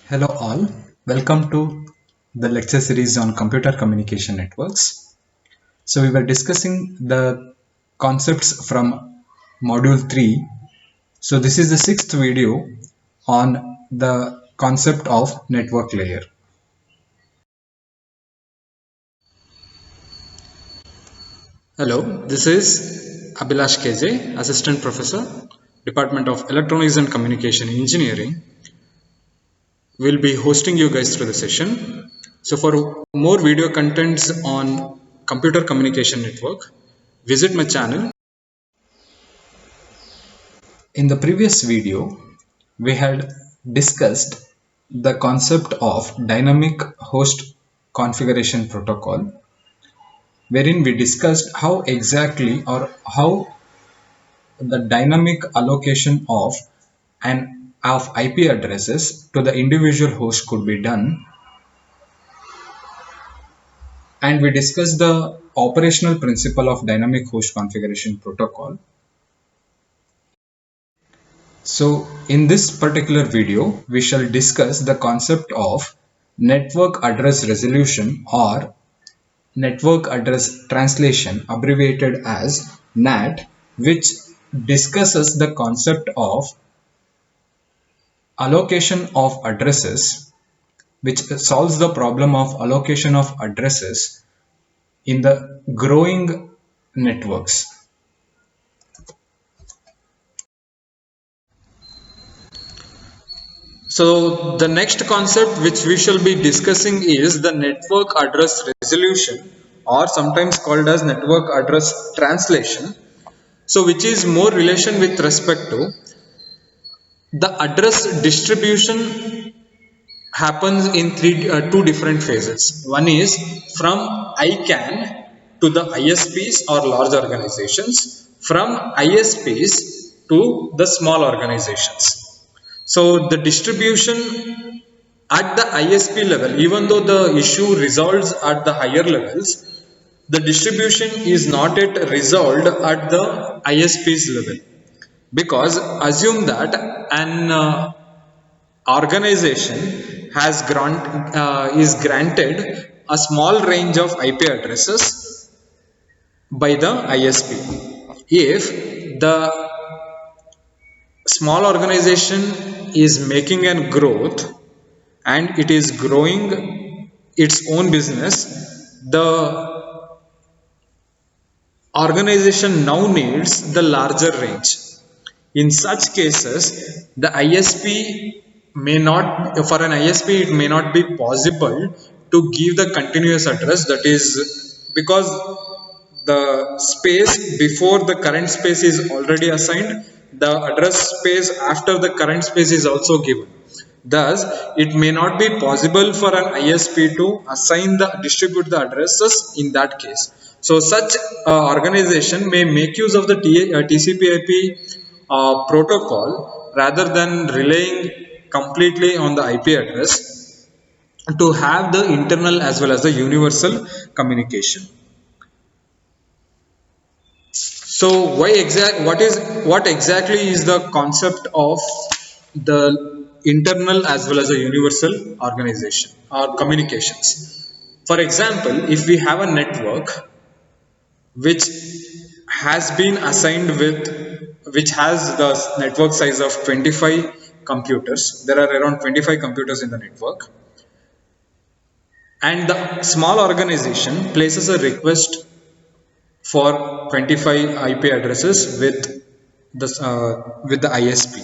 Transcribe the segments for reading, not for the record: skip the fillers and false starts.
Hello all, welcome to the lecture series on computer communication networks. So we were discussing the concepts from module 3. So this is the sixth video on the concept of network layer. Hello, this is Abhilash KJ, Assistant Professor, Department of Electronics and Communication Engineering. We'll be hosting you guys through the session. So for more video contents on computer communication network, visit my channel. In the previous video, we had discussed the concept of dynamic host configuration protocol, wherein we discussed how exactly or how the dynamic allocation of IP addresses to the individual host could be done, and we discussed the operational principle of dynamic host configuration protocol. So in this particular video, we shall discuss the concept of network address resolution or network address translation, abbreviated as NAT, which discusses the concept of allocation of addresses, which solves the problem of allocation of addresses in the growing networks. So the next concept which we shall be discussing is the network address resolution, or sometimes called as network address translation. So which is more relation with respect to the address distribution happens in two different phases. One is from ICANN to the ISPs or large organizations, from ISPs to the small organizations. So the distribution at the ISP level, even though the issue resolves at the higher levels, the distribution is not yet resolved at the ISP's level, because assume that an organization is granted a small range of IP addresses by the ISP. If the small organization is making a growth and it is growing its own business, the organization now needs the larger range. In such cases, the ISP may not, for an ISP, it may not be possible to give the continuous address, that is because the space before the current space is already assigned, the address space after the current space is also given. Thus, it may not be possible for an ISP to distribute the addresses in that case. So, such organization may make use of the TCP/IP protocol rather than relying completely on the IP address to have the internal as well as the universal communication. So what exactly is the concept of the internal as well as the universal organization or communications? For example, if we have a network which has been assigned with, which has the network size of 25 computers, there are around 25 computers in the network, and the small organization places a request for 25 IP addresses with the ISP,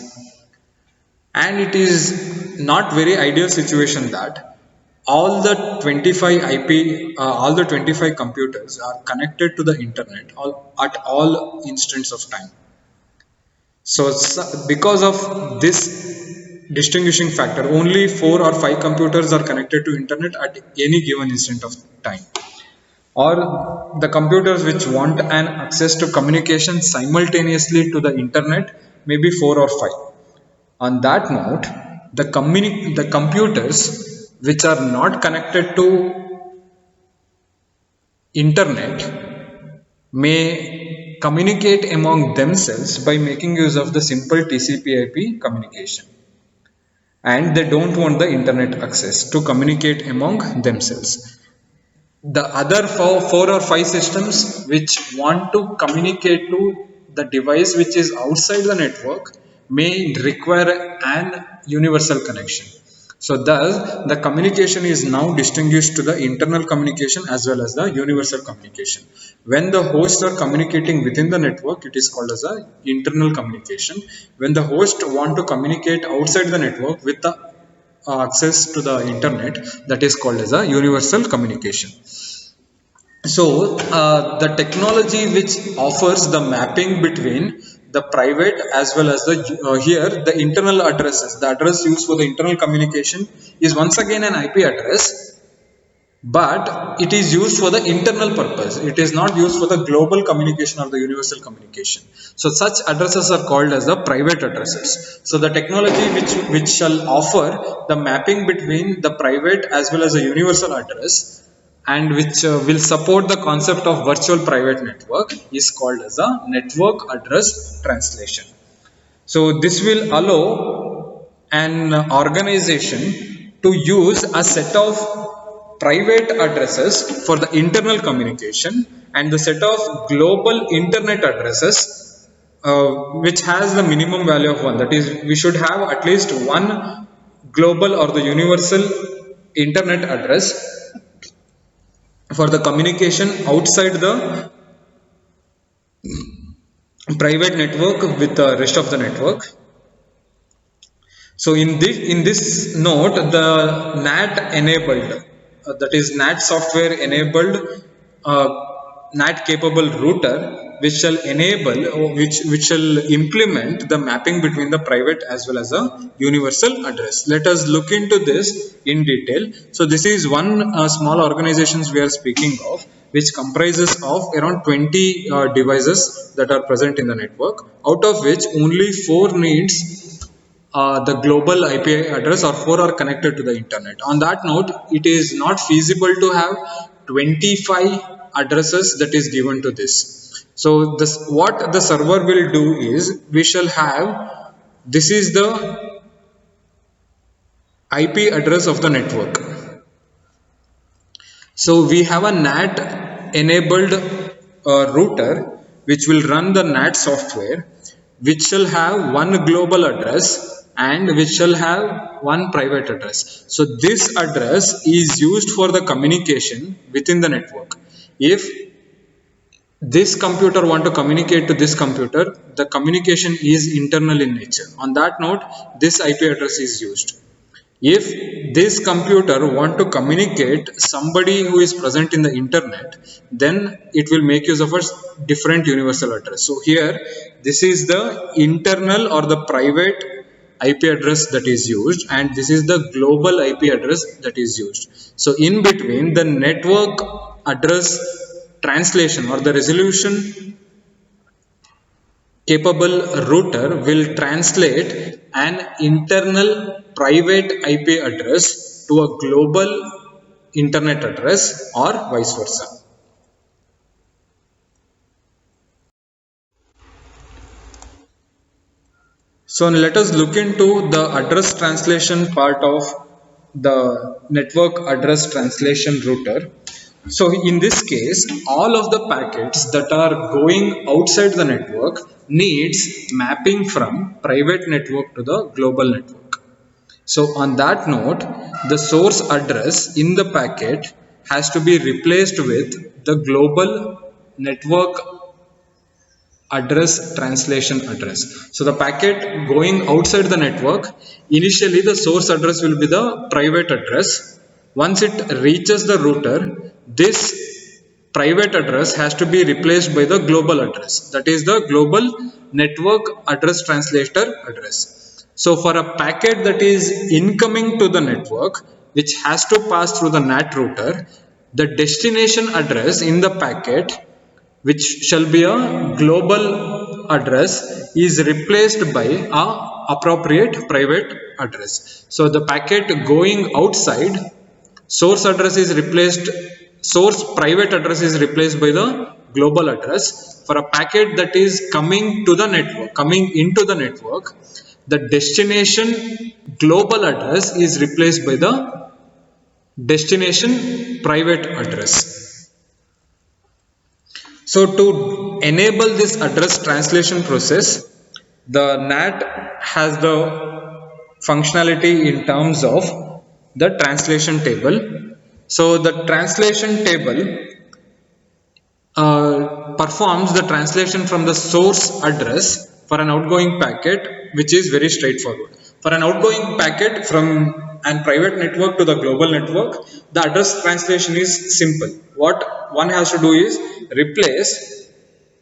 and it is not very ideal situation that all the 25 computers are connected to the internet at all instants of time. So because of this distinguishing factor, only 4 or 5 computers are connected to internet at any given instant of time, or the computers which want an access to communication simultaneously to the internet, maybe 4 or 5. On that note, the computers which are not connected to internet may communicate among themselves by making use of the simple TCP/IP communication. and they don't want the internet access to communicate among themselves. The other four or five systems which want to communicate to the device which is outside the network may require an universal connection. So thus the communication is now distinguished to the internal communication as well as the universal communication. When the hosts are communicating within the network, it is called as a internal communication. When the host want to communicate outside the network with the access to the internet, that is called as a universal communication. So the technology which offers the mapping between the private as well as the here the internal addresses, the address used for the internal communication is once again an IP address, but it is used for the internal purpose. It is not used for the global communication or the universal communication. So such addresses are called as the private addresses. So the technology which shall offer the mapping between the private as well as the universal address and which will support the concept of virtual private network is called as a network address translation. So this will allow an organization to use a set of private addresses for the internal communication and the set of global internet addresses which has the minimum value of 1. That is, we should have at least one global or the universal internet address for the communication outside the private network with the rest of the network. So in this note, the NAT enabled, that is NAT software enabled NAT capable router which shall enable which shall implement the mapping between the private as well as a universal address. Let us look into this in detail. So this is one small organizations we are speaking of, which comprises of around 20 devices that are present in the network, out of which only 4 needs the global IP address or 4 are connected to the internet. On that note, it is not feasible to have 25 addresses that is given to this. So this, what the server will do is, we shall have, this is the IP address of the network. So we have a NAT enabled router which will run the NAT software, which shall have one global address and which shall have one private address. So this address is used for the communication within the network. If this computer want to communicate to this computer, the communication is internal in nature. On that note, this IP address is used. If this computer want to communicate somebody who is present in the internet, then it will make use of a different universal address. So here, this is the internal or the private IP address that is used, and this is the global IP address that is used. So in between, the network address translation or the resolution capable router will translate an internal private IP address to a global internet address or vice versa. So let us look into the address translation part of the network address translation router. So in this case, all of the packets that are going outside the network needs mapping from private network to the global network. So on that note, the source address in the packet has to be replaced with the global network address translation address. So the packet going outside the network, initially the source address will be the private address. Once it reaches the router, this private address has to be replaced by the global address, that is the global network address translator address. So for a packet that is incoming to the network, which has to pass through the NAT router, the destination address in the packet, which shall be a global address, is replaced by a appropriate private address. So the packet going outside, source address is replaced, source private address is replaced by the global address. For a packet that is coming to the network, coming into the network, the destination global address is replaced by the destination private address. So to enable this address translation process, the NAT has the functionality in terms of the translation table. So the translation table performs the translation from the source address for an outgoing packet, which is very straightforward. For an outgoing packet from an private network to the global network, the address translation is simple. What one has to do is replace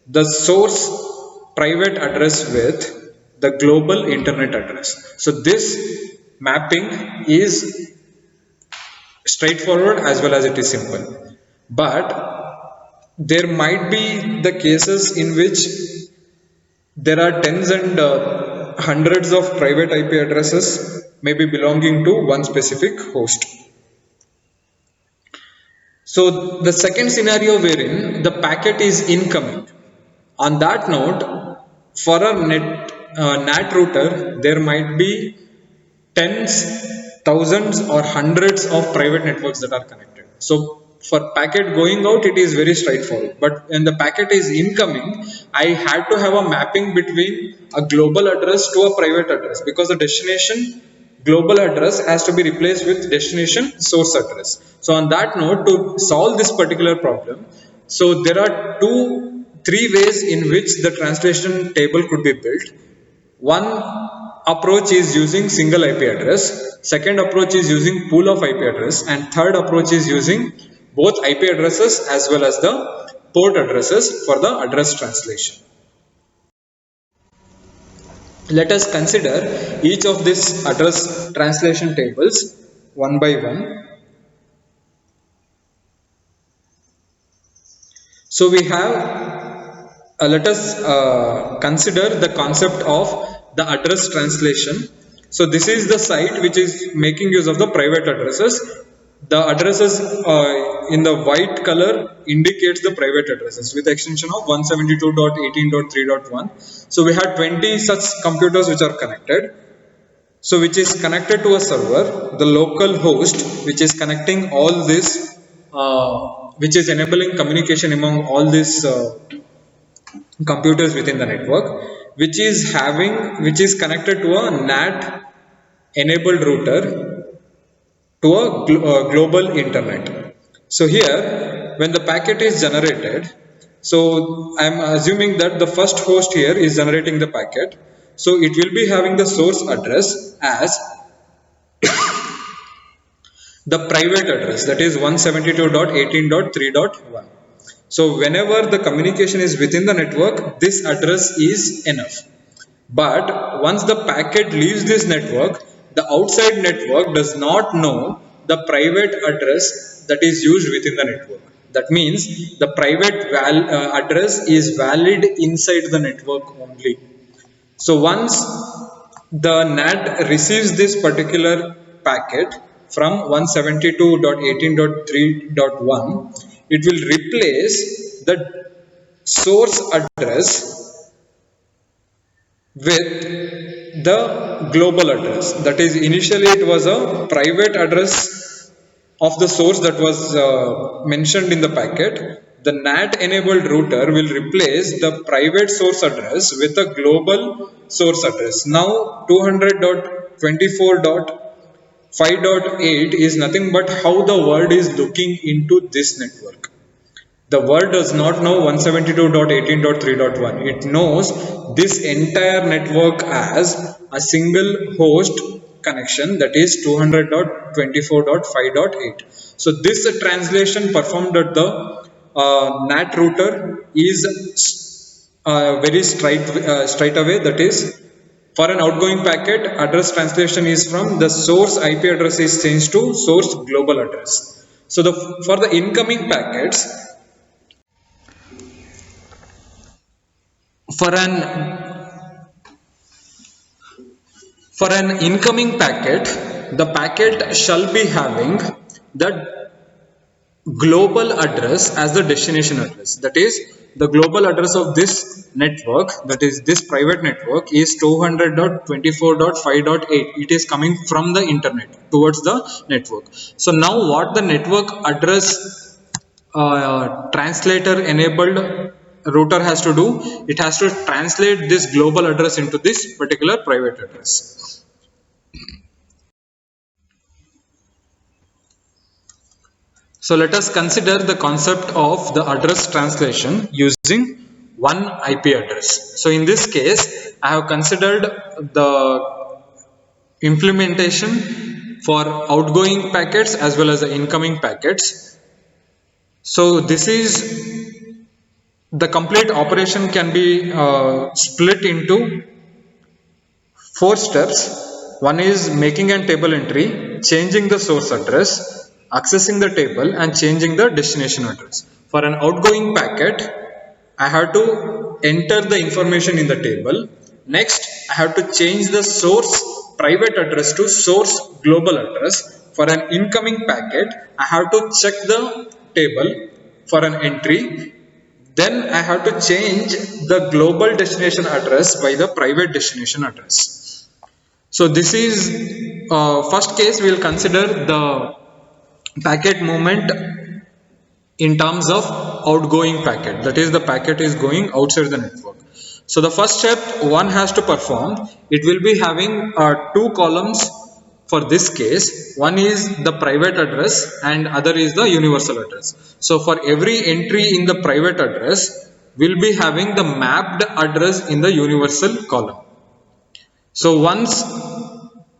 the source private address with the global internet address. So this mapping is straightforward as well as it is simple. But there might be the cases in which there are tens and hundreds of private IP addresses maybe belonging to one specific host. So the second scenario wherein the packet is incoming. On that note, for a NAT router, there might be tens, thousands or hundreds of private networks that are connected. So for packet going out, it is very straightforward. But when the packet is incoming, I had to have a mapping between a global address to a private address, because the destination global address has to be replaced with destination source address. So on that note, to solve this particular problem, so there are three ways in which the translation table could be built. One approach is using single IP address, second approach is using pool of IP address, and third approach is using both IP addresses as well as the port addresses for the address translation. Let us consider each of these address translation tables one by one. So we have, let us consider the concept of the address translation. So this is the site which is making use of the private addresses. The addresses in the white color indicates the private addresses with extension of 172.18.3.1. So we have 20 such computers which are connected. So which is connected to a server, the local host which is connecting all this, which is enabling communication among all these computers within the network, which is connected to a NAT enabled router to a global internet. So here, when the packet is generated, so I am assuming that the first host here is generating the packet. So it will be having the source address as the private address, that is 172.18.3.1. So whenever the communication is within the network, this address is enough. But once the packet leaves this network, the outside network does not know the private address that is used within the network. That means the private address is valid inside the network only. So once the NAT receives this particular packet from 172.18.3.1, it will replace the source address with the global address. That is, initially it was a private address of the source that was mentioned in the packet. The NAT enabled router will replace the private source address with a global source address. Now 200.24.5.8 is nothing but how the world is looking into this network. The world does not know 172.18.3.1. It knows this entire network as a single host connection, that is 200.24.5.8. So this translation performed at the NAT router is very straight away. That is, for an outgoing packet, address translation is from the source IP address is changed to source global address. So for the incoming packets, for an incoming packet, the packet shall be having the global address as the destination address. That is, the global address of this network, that is this private network, is 200.24.5.8. It is coming from the internet towards the network. So now what the network address translator enabled router has to do, it has to translate this global address into this particular private address. So let us consider the concept of the address translation using one IP address. So in this case, I have considered the implementation for outgoing packets as well as the incoming packets. So this is the complete operation can be split into 4 steps. One is making a table entry, changing the source address, accessing the table and changing the destination address. For an outgoing packet, I have to enter the information in the table. Next, I have to change the source private address to source global address. For an incoming packet, I have to check the table for an entry. Then I have to change the global destination address by the private destination address. So this is first case, we will consider the packet movement in terms of outgoing packet, that is the packet is going outside the network. So the first step one has to perform, it will be having 2 columns for this case. One is the private address and other is the universal address. So for every entry in the private address, we'll be having the mapped address in the universal column. So once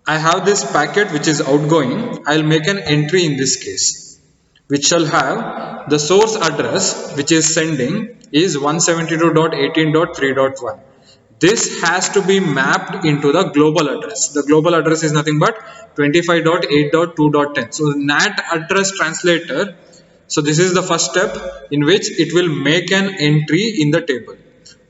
I have this packet which is outgoing, I'll make an entry in this case, which shall have the source address which is sending is 172.18.3.1. This has to be mapped into the global address. The global address is nothing but 25.8.2.10. So NAT address translator. So this is the first step in which it will make an entry in the table.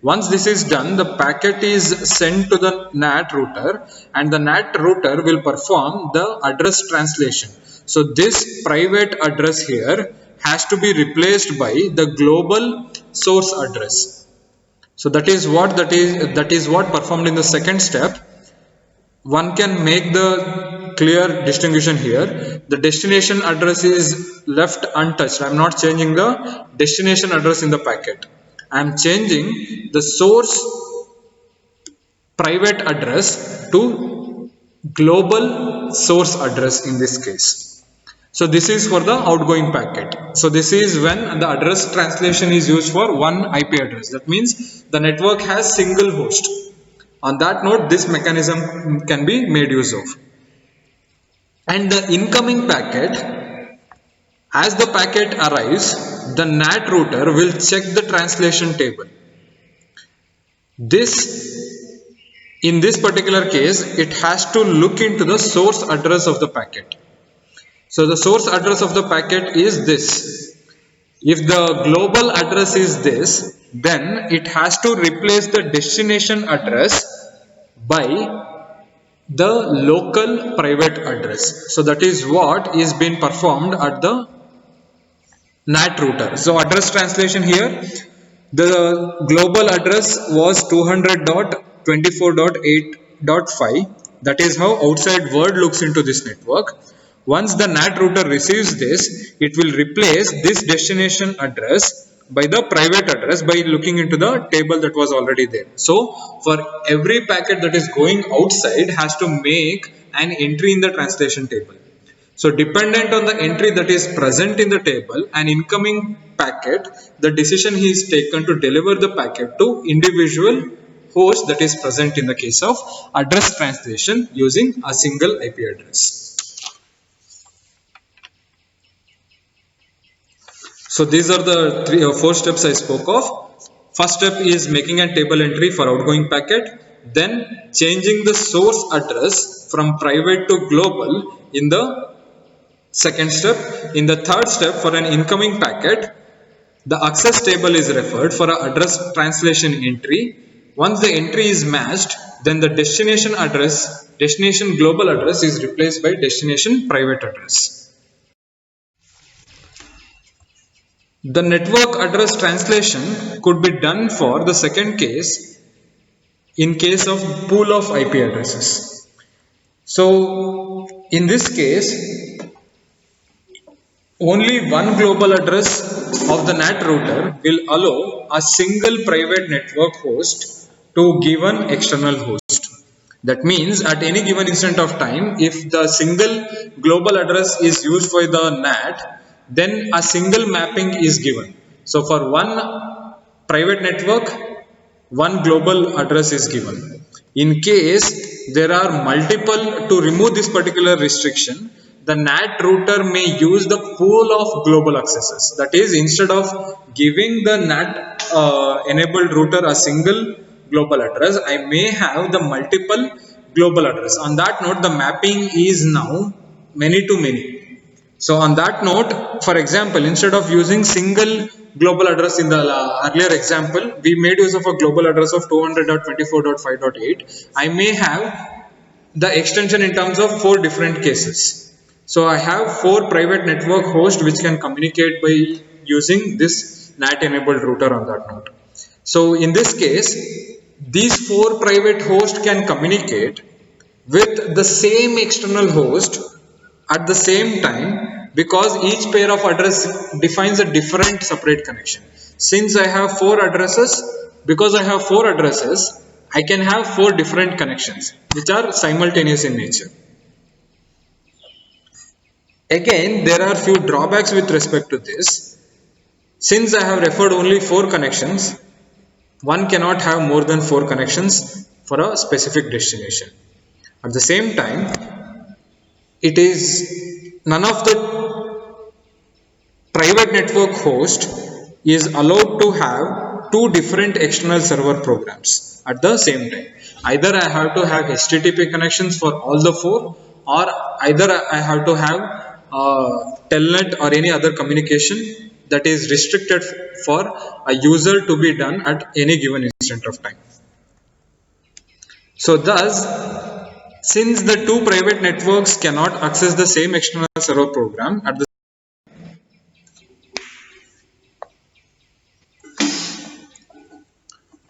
Once this is done, the packet is sent to the NAT router and the NAT router will perform the address translation. So this private address here has to be replaced by the global source address. So that is what performed in the second step. One can make the clear distinction here. The destination address is left untouched. I am not changing the destination address in the packet. I am changing the source private address to global source address in this case. So this is for the outgoing packet. So this is when the address translation is used for one IP address. That means the network has single host. On that note, this mechanism can be made use of. And the incoming packet, as the packet arrives, the NAT router will check the translation table. In this particular case, it has to look into the source address of the packet. So the source address of the packet is this. If the global address is this, then it has to replace the destination address by the local private address. So that is what is being performed at the NAT router. So address translation here, the global address was 200.24.8.5. That is how outside world looks into this network. Once the NAT router receives this, it will replace this destination address by the private address by looking into the table that was already there. So for every packet that is going outside has to make an entry in the translation table. So dependent on the entry that is present in the table, an incoming packet, the decision he is taken to deliver the packet to individual host that is present in the case of address translation using a single IP address. So these are the 3 or 4 steps I spoke of. First step is making a table entry for outgoing packet, then changing the source address from private to global in the second step. In the third step, for an incoming packet, the access table is referred for an address translation entry. Once the entry is matched, then the destination global address is replaced by destination private address. The network address translation could be done for the second case in case of pool of IP addresses. So in this case, only one global address of the NAT router will allow a single private network host to given external host. That means at any given instant of time, if the single global address is used for the NAT, then a single mapping is given. So for one private network, one global address is given. In case there are multiple, to remove this particular restriction, the NAT router may use the pool of global accesses. That is, instead of giving the NAT enabled router a single global address, I may have the multiple global address. On that note, the mapping is now many to many. So on that note, for example, instead of using single global address in the earlier example, we made use of a global address of 200.24.5.8. I may have the extension in terms of 4 different cases. So I have 4 private network hosts which can communicate by using this NAT enabled router on that note. So in this case, these 4 private hosts can communicate with the same external host at the same time, because each pair of address defines a different separate connection. Since I have 4 addresses, because I have 4 addresses, I can have 4 different connections which are simultaneous in nature. Again, there are few drawbacks with respect to this. Since I have referred only 4 connections, one cannot have more than 4 connections for a specific destination. At the same time, it is none of the private network host is allowed to have 2 different external server programs at the same time. Either I have to have HTTP connections for all the 4, or either I have to have telnet or any other communication that is restricted for a user to be done at any given instant of time. So thus, since the 2 private networks cannot access the same external server program at the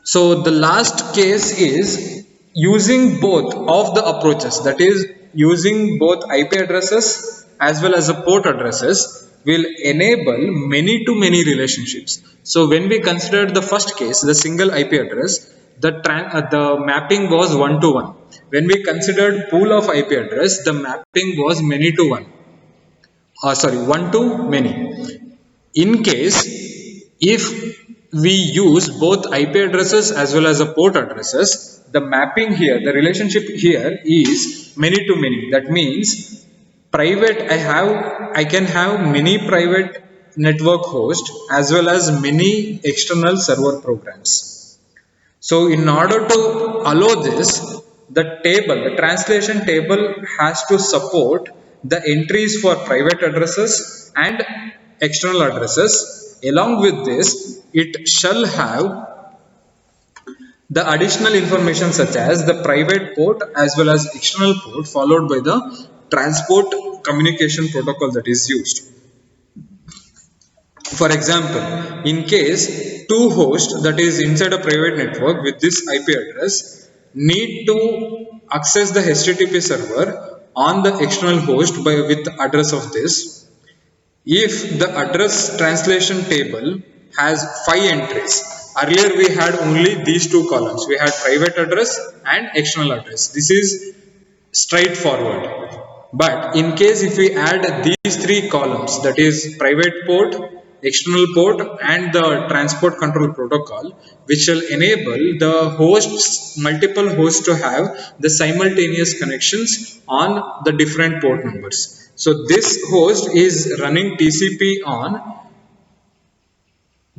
So the last case is using both of the approaches, that is using both IP addresses as well as the port addresses will enable many to many relationships. So when we considered the first case, the single IP address, the mapping was 1 to 1. When we considered pool of IP address, the mapping was many to 1. 1 to many. In case if we use both IP addresses as well as the port addresses, the mapping here, the relationship here is many to many. That means I can have many private network hosts as well as many external server programs. So in order to allow this, the translation table has to support the entries for private addresses and external addresses. Along with this, it shall have the additional information such as the private port as well as external port, followed by the transport communication protocol that is used. For example, in case 2 hosts that is inside a private network with this IP address need to access the HTTP server on the external host with the address of this, if the address translation table has 5 entries, earlier we had only these 2 columns, we had private address and external address. This is straightforward. But in case if we add these 3 columns, that is private port, external port and the transport control protocol, which will enable the multiple hosts to have the simultaneous connections on the different port numbers. So this host is running TCP on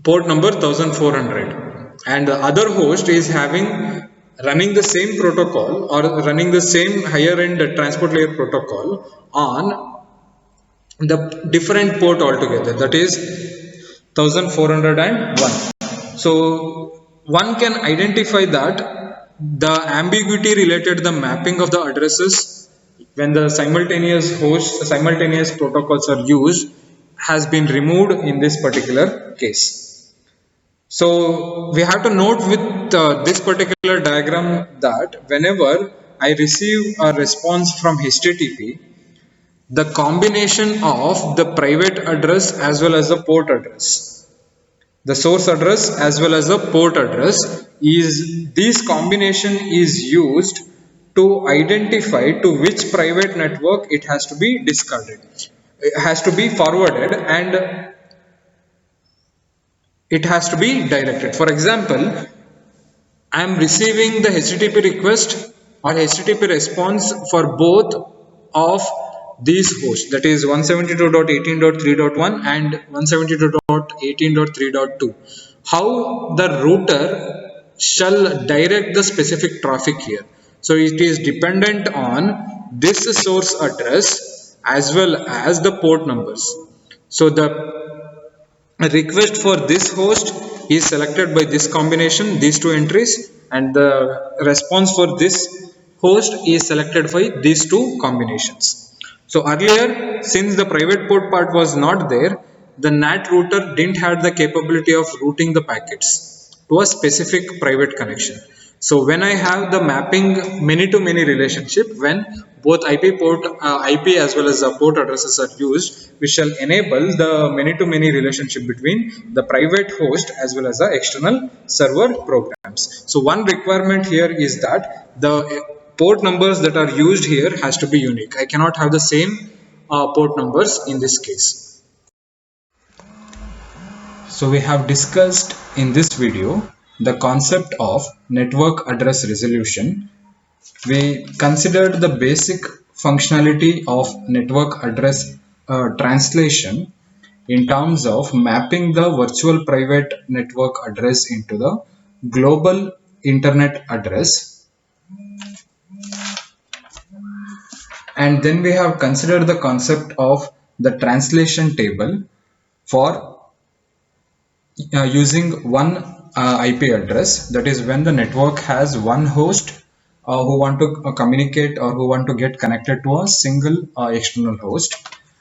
port number 1400, and the other host is running the same protocol or running the same higher end transport layer protocol on the different port altogether, that is 1401. So one can identify that the ambiguity related the mapping of the addresses when the simultaneous protocols are used has been removed in this particular case. So we have to note with this particular diagram that whenever I receive a response from HTTP, the combination of the private address as well as the port address, the source address as well as the port address, is this combination is used to identify to which private network it has to be discarded, it has to be forwarded, and it has to be directed. For example, I am receiving the HTTP request or HTTP response for both of these hosts, that is 172.18.3.1 and 172.18.3.2. How the router shall direct the specific traffic here? So it is dependent on this source address as well as the port numbers. So the a request for this host is selected by this combination, these two entries, and the response for this host is selected by these two combinations. So earlier, since the private port part was not there, the NAT router didn't have the capability of routing the packets to a specific private connection. So when I have the mapping many-to-many relationship, when both IP as well as the port addresses are used, we shall enable the many-to-many relationship between the private host as well as the external server programs. So one requirement here is that the port numbers that are used here has to be unique. I cannot have the same port numbers in this case. So we have discussed in this video the concept of network address resolution. We considered the basic functionality of network address translation in terms of mapping the virtual private network address into the global internet address, and then we have considered the concept of the translation table for using one IP address, that is when the network has one host who want to communicate or who want to get connected to a single external host,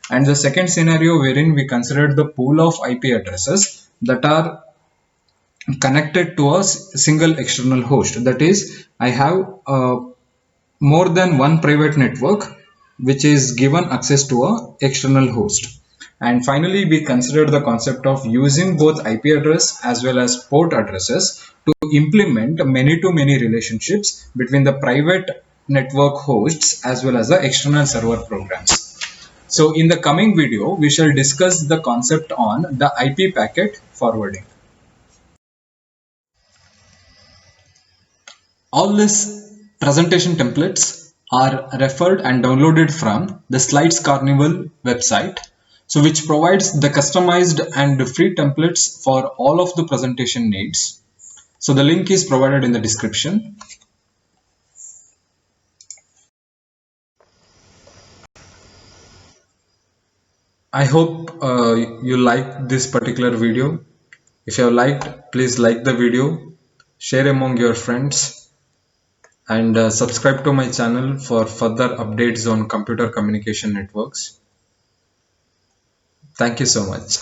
and the second scenario wherein we considered the pool of IP addresses that are connected to a single external host, that is I have more than one private network which is given access to a external host. And finally, we considered the concept of using both IP address as well as port addresses to implement many-to-many relationships between the private network hosts as well as the external server programs. So in the coming video, we shall discuss the concept on the IP packet forwarding. All these presentation templates are referred and downloaded from the Slides Carnival website, so which provides the customized and free templates for all of the presentation needs. So the link is provided in the description. I hope you like this particular video. If you have liked, please like the video, share among your friends, and subscribe to my channel for further updates on computer communication networks. Thank you so much.